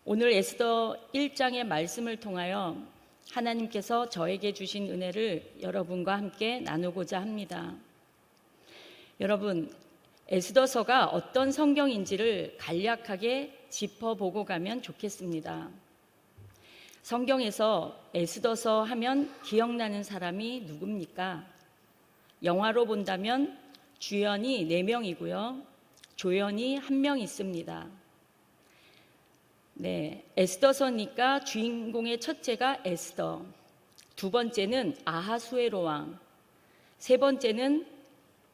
오늘 에스더 1장의 말씀을 통하여 하나님께서 저에게 주신 은혜를 여러분과 함께 나누고자 합니다. 여러분, 에스더서가 어떤 성경인지를 간략하게 짚어보고 가면 좋겠습니다. 성경에서 에스더서 하면 기억나는 사람이 누굽니까? 영화로 본다면 주연이 4명이고요. 조연이 1명 있습니다. 에스더서니까 주인공의 첫째가 에스더, 두 번째는 아하수에로 왕, 세 번째는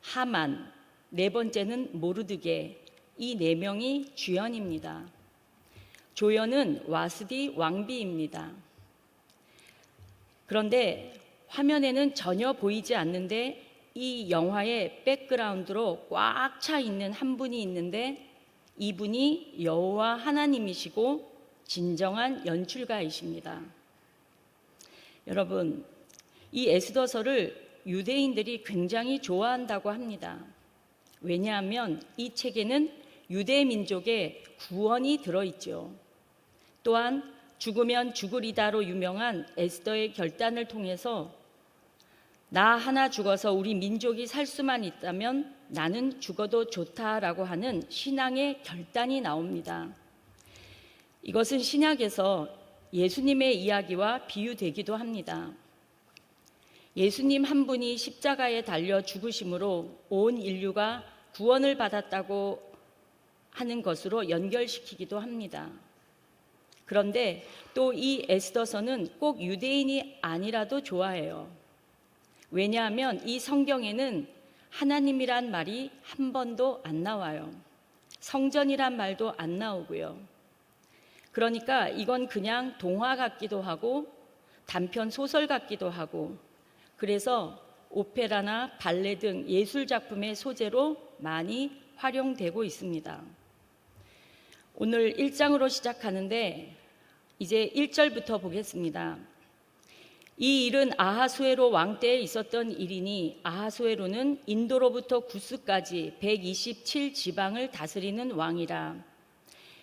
하만, 네 번째는 모르드게, 이 4명이 주연입니다. 조연은 와스디 왕비입니다. 그런데 화면에는 전혀 보이지 않는데 이 영화의 백그라운드로 꽉 차 있는 한 분이 있는데 이분이 여호와 하나님이시고 진정한 연출가이십니다. 여러분, 이 에스더서를 유대인들이 굉장히 좋아한다고 합니다. 왜냐하면 이 책에는 유대 민족의 구원이 들어있죠. 또한 죽으면 죽으리다로 유명한 에스더의 결단을 통해서 나 하나 죽어서 우리 민족이 살 수만 있다면 나는 죽어도 좋다라고 하는 신앙의 결단이 나옵니다. 이것은 신약에서 예수님의 이야기와 비유되기도 합니다. 예수님 한 분이 십자가에 달려 죽으심으로 온 인류가 구원을 받았다고 하는 것으로 연결시키기도 합니다. 그런데 또 이 에스더서는 꼭 유대인이 아니라도 좋아해요. 왜냐하면 이 성경에는 하나님이란 말이 한 번도 안 나와요. 성전이란 말도 안 나오고요. 그러니까 이건 그냥 동화 같기도 하고 단편 소설 같기도 하고, 그래서 오페라나 발레 등 예술 작품의 소재로 많이 활용되고 있습니다. 오늘 1장으로 시작하는데 이제 1절부터 보겠습니다. 이 일은 아하수에로 왕 때에 있었던 일이니 아하수에로는 인도로부터 구스까지 127지방을 다스리는 왕이라.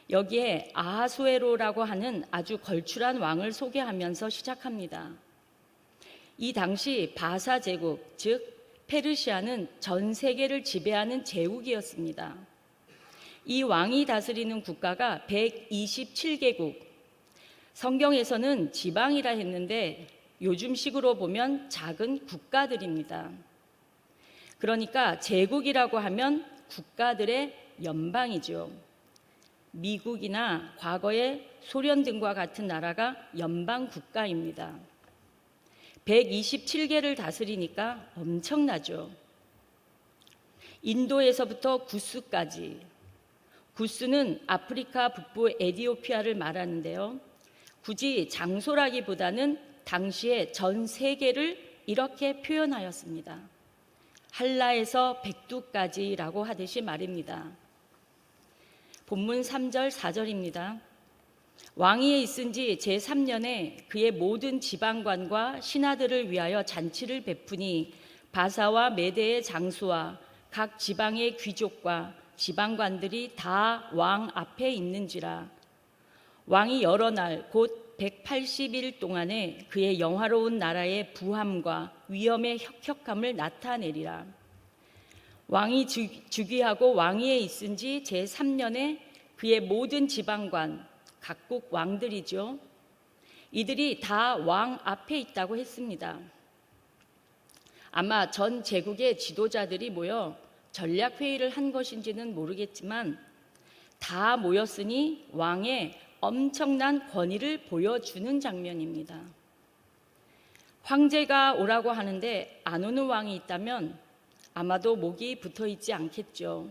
여기에 아하수에로라고 하는 아주 걸출한 왕을 소개하면서 시작합니다. 이 당시 바사 제국, 즉 페르시아는 전 세계를 지배하는 제국이었습니다. 이 왕이 다스리는 국가가 127개국, 성경에서는 지방이라 했는데 요즘식으로 보면 작은 국가들입니다. 그러니까 제국이라고 하면 국가들의 연방이죠. 미국이나 과거의 소련 등과 같은 나라가 연방 국가입니다. 127개를 다스리니까 엄청나죠. 인도에서부터 구스까지. 구스는 아프리카 북부 에티오피아를 말하는데요. 굳이 장소라기보다는 당시에 전 세계를 이렇게 표현하였습니다. 한라에서 백두까지라고 하듯이 말입니다. 본문 3절 4절입니다. 왕위에 있은 지 제3년에 그의 모든 지방관과 신하들을 위하여 잔치를 베푸니 바사와 메대의 장수와 각 지방의 귀족과 지방관들이 다 왕 앞에 있는지라. 왕이 여러 날 곧 180일 동안에 그의 영화로운 나라의 부함과 위엄의 혁혁함을 나타내리라. 왕이 즉위하고 왕위에 있은 지 제3년에 그의 모든 지방관, 각국 왕들이죠. 이들이 다 왕 앞에 있다고 했습니다. 아마 전 제국의 지도자들이 모여 전략회의를 한 것인지는 모르겠지만 다 모였으니 왕의 엄청난 권위를 보여주는 장면입니다. 황제가 오라고 하는데 안 오는 왕이 있다면 아마도 목이 붙어 있지 않겠죠.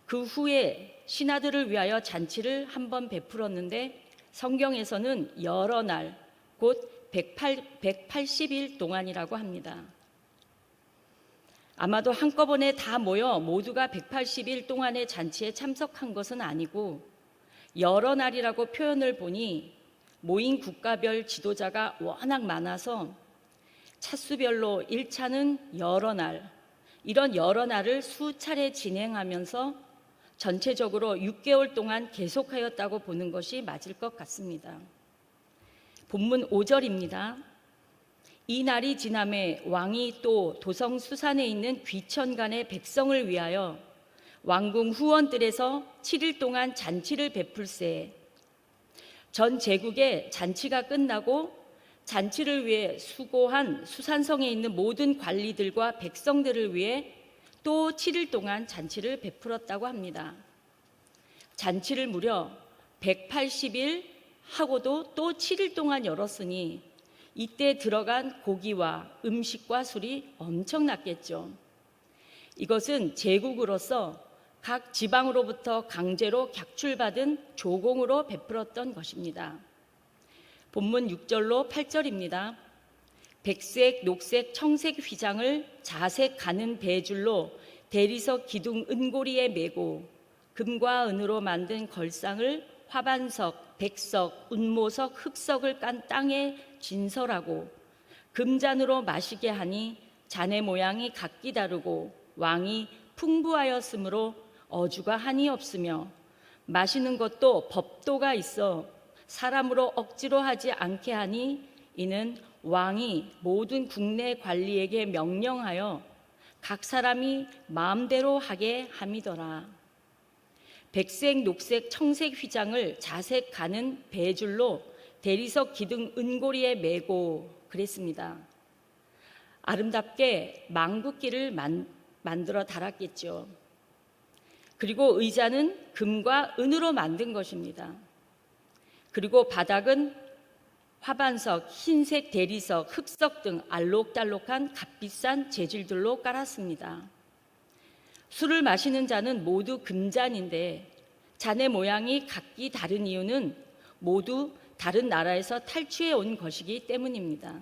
그 후에 신하들을 위하여 잔치를 한번 베풀었는데 성경에서는 여러 날, 곧 180일 동안이라고 합니다. 아마도 한꺼번에 다 모여 모두가 180일 동안의 잔치에 참석한 것은 아니고 여러 날이라고 표현을 보니 모인 국가별 지도자가 워낙 많아서 차수별로 1차는 여러 날, 이런 여러 날을 수차례 진행하면서 전체적으로 6개월 동안 계속하였다고 보는 것이 맞을 것 같습니다. 본문 5절입니다. 이 날이 지남에 왕이 또 도성 수산에 있는 귀천간의 백성을 위하여 왕궁 후원들에서 7일 동안 잔치를 베풀세. 전 제국의 잔치가 끝나고 잔치를 위해 수고한 수산성에 있는 모든 관리들과 백성들을 위해 또 7일 동안 잔치를 베풀었다고 합니다. 잔치를 무려 180일 하고도 또 7일 동안 열었으니 이때 들어간 고기와 음식과 술이 엄청났겠죠. 이것은 제국으로서 각 지방으로부터 강제로 객출받은 조공으로 베풀었던 것입니다. 본문 6절로 8절입니다. 백색, 녹색, 청색 휘장을 자색 가는 배줄로 대리석 기둥 은고리에 메고 금과 은으로 만든 걸상을 화반석, 백석, 운모석, 흑석을 깐 땅에 진설하고 금잔으로 마시게 하니 잔의 모양이 각기 다르고 왕이 풍부하였으므로 어주가 한이 없으며 마시는 것도 법도가 있어 사람으로 억지로 하지 않게 하니 이는 왕이 모든 국내 관리에게 명령하여 각 사람이 마음대로 하게 함이더라. 백색, 녹색, 청색 휘장을 자색 가는 배줄로 대리석 기둥 은고리에 메고 그랬습니다. 아름답게 망국기를 만들어 달았겠죠. 그리고 의자는 금과 은으로 만든 것입니다. 그리고 바닥은 화반석, 흰색 대리석, 흑석 등 알록달록한 값비싼 재질들로 깔았습니다. 술을 마시는 잔은 모두 금잔인데 잔의 모양이 각기 다른 이유는 모두 다른 나라에서 탈취해 온 것이기 때문입니다.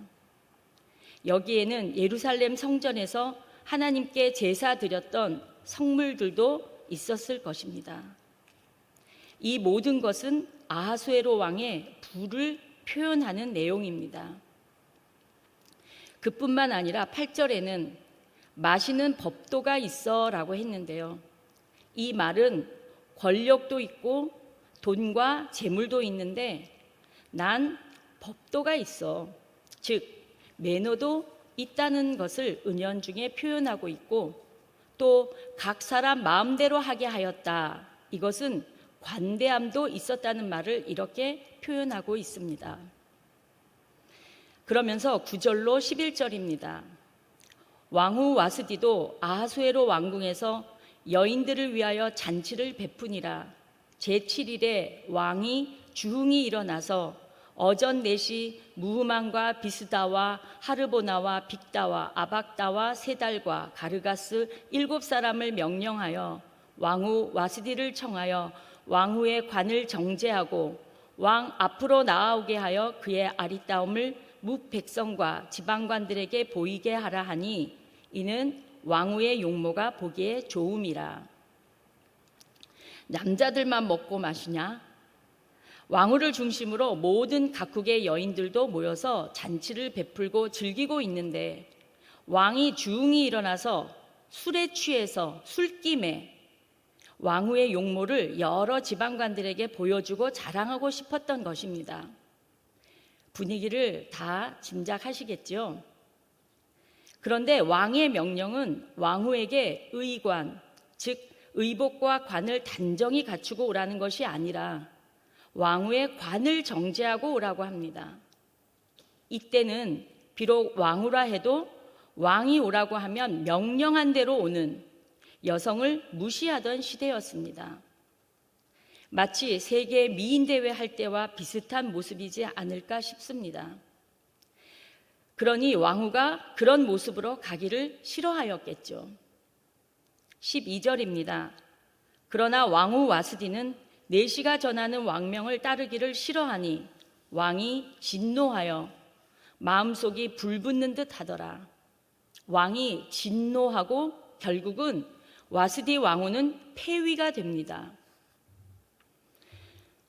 여기에는 예루살렘 성전에서 하나님께 제사 드렸던 성물들도 있었을 것입니다. 이 모든 것은 아하수에로 왕의 부를 표현하는 내용입니다. 그뿐만 아니라 8절에는 마시는 법도가 있어 라고 했는데요. 이 말은 권력도 있고 돈과 재물도 있는데 난 법도가 있어, 즉 매너도 있다는 것을 은연중에 표현하고 있고 또 각 사람 마음대로 하게 하였다. 이것은 관대함도 있었다는 말을 이렇게 표현하고 있습니다. 그러면서 9절로 11절입니다. 왕후 와스디도 아하수에로 왕궁에서 여인들을 위하여 잔치를 베푸니라. 제7일에 왕이 주흥이 일어나서 어전 넷이 무흐만과 비스다와 하르보나와 빅다와 아박다와 세달과 가르가스 7사람을 명령하여 왕후 와스디를 청하여 왕후의 관을 정제하고 왕 앞으로 나아오게 하여 그의 아리따움을 뭇 백성과 지방관들에게 보이게 하라 하니 이는 왕후의 용모가 보기에 좋음이라. 남자들만 먹고 마시냐? 왕후를 중심으로 모든 각국의 여인들도 모여서 잔치를 베풀고 즐기고 있는데 왕이 주흥이 일어나서 술에 취해서 술김에 왕후의 용모를 여러 지방관들에게 보여주고 자랑하고 싶었던 것입니다. 분위기를 다 짐작하시겠죠? 그런데 왕의 명령은 왕후에게 의관, 즉 의복과 관을 단정히 갖추고 오라는 것이 아니라 왕후의 관을 정제하고 오라고 합니다. 이때는 비록 왕후라 해도 왕이 오라고 하면 명령한 대로 오는 여성을 무시하던 시대였습니다. 마치 세계 미인대회 할 때와 비슷한 모습이지 않을까 싶습니다. 그러니 왕후가 그런 모습으로 가기를 싫어하였겠죠. 12절입니다. 그러나 왕후 와스디는 내시가 전하는 왕명을 따르기를 싫어하니 왕이 진노하여 마음속이 불붙는 듯 하더라. 왕이 진노하고 결국은 와스디 왕후는 폐위가 됩니다.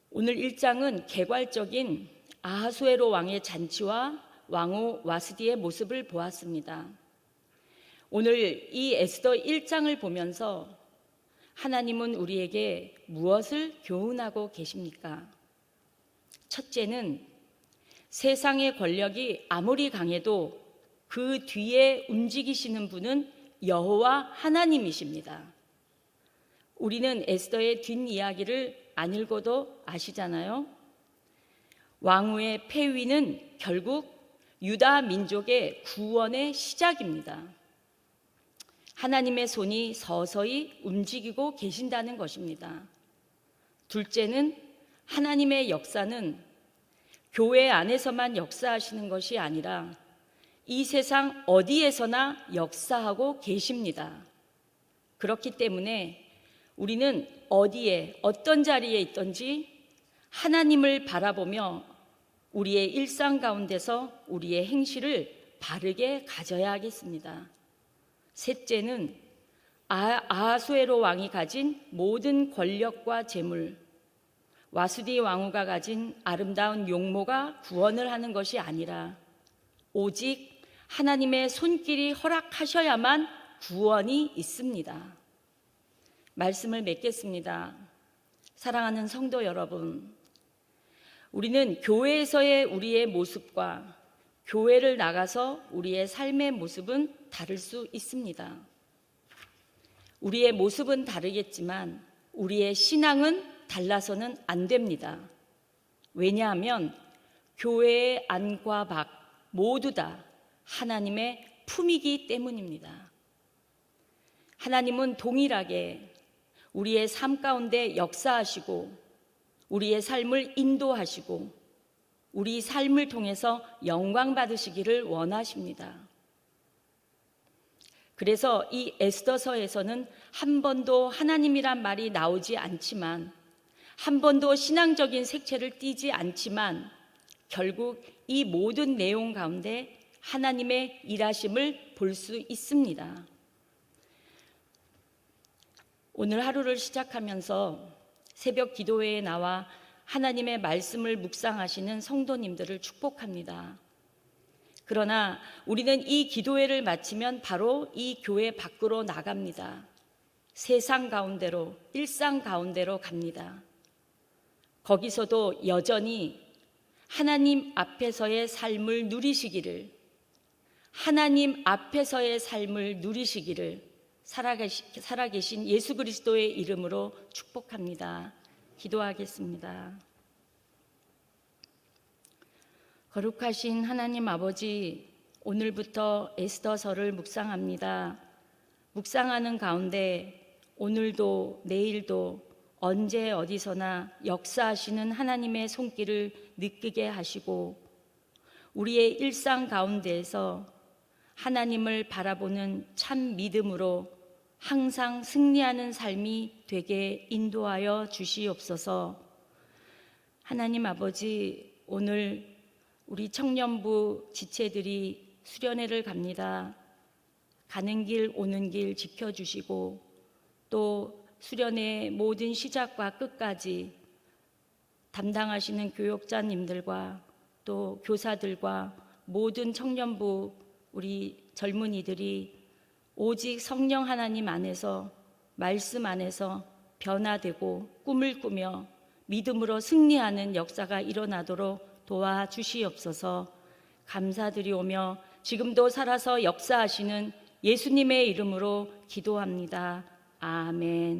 오늘 1장은 개괄적인 아하수에로 왕의 잔치와 왕후 와스디의 모습을 보았습니다. 오늘 이 에스더 1장을 보면서 하나님은 우리에게 무엇을 교훈하고 계십니까? 첫째는 세상의 권력이 아무리 강해도 그 뒤에 움직이시는 분은 여호와 하나님이십니다. 우리는 에스더의 뒷이야기를 안 읽어도 아시잖아요. 왕후의 폐위는 결국 유다 민족의 구원의 시작입니다. 하나님의 손이 서서히 움직이고 계신다는 것입니다. 둘째는 하나님의 역사는 교회 안에서만 역사하시는 것이 아니라 이 세상 어디에서나 역사하고 계십니다. 그렇기 때문에 우리는 어디에 어떤 자리에 있든지 하나님을 바라보며 우리의 일상 가운데서 우리의 행실을 바르게 가져야 하겠습니다. 셋째는 아하수에로 왕이 가진 모든 권력과 재물, 와수디 왕후가 가진 아름다운 용모가 구원을 하는 것이 아니라 오직 하나님의 손길이 허락하셔야만 구원이 있습니다. 말씀을 맺겠습니다. 사랑하는 성도 여러분, 우리는 교회에서의 우리의 모습과 교회를 나가서 우리의 삶의 모습은 다를 수 있습니다. 우리의 모습은 다르겠지만 우리의 신앙은 달라서는 안 됩니다. 왜냐하면 교회의 안과 밖 모두 다 하나님의 품이기 때문입니다. 하나님은 동일하게 우리의 삶 가운데 역사하시고 우리의 삶을 인도하시고 우리 삶을 통해서 영광 받으시기를 원하십니다. 그래서 이 에스더서에서는 한 번도 하나님이란 말이 나오지 않지만, 한 번도 신앙적인 색채를 띠지 않지만 결국 이 모든 내용 가운데 하나님의 일하심을 볼 수 있습니다. 오늘 하루를 시작하면서 새벽 기도회에 나와 하나님의 말씀을 묵상하시는 성도님들을 축복합니다. 그러나 우리는 이 기도회를 마치면 바로 이 교회 밖으로 나갑니다. 세상 가운데로, 일상 가운데로 갑니다. 거기서도 여전히 하나님 앞에서의 삶을 누리시기를, 하나님 앞에서의 삶을 누리시기를 살아계신 예수 그리스도의 이름으로 축복합니다. 기도하겠습니다. 거룩하신 하나님 아버지, 오늘부터 에스더서를 묵상합니다. 묵상하는 가운데 오늘도 내일도 언제 어디서나 역사하시는 하나님의 손길을 느끼게 하시고 우리의 일상 가운데에서 하나님을 바라보는 참 믿음으로 항상 승리하는 삶이 되게 인도하여 주시옵소서. 하나님 아버지, 오늘 우리 청년부 지체들이 수련회를 갑니다. 가는 길 오는 길 지켜주시고 또 수련회 모든 시작과 끝까지 담당하시는 교육자님들과 또 교사들과 모든 청년부 우리 젊은이들이 오직 성령 하나님 안에서, 말씀 안에서 변화되고 꿈을 꾸며 믿음으로 승리하는 역사가 일어나도록 도와주시옵소서. 감사드리오며 지금도 살아서 역사하시는 예수님의 이름으로 기도합니다. 아멘.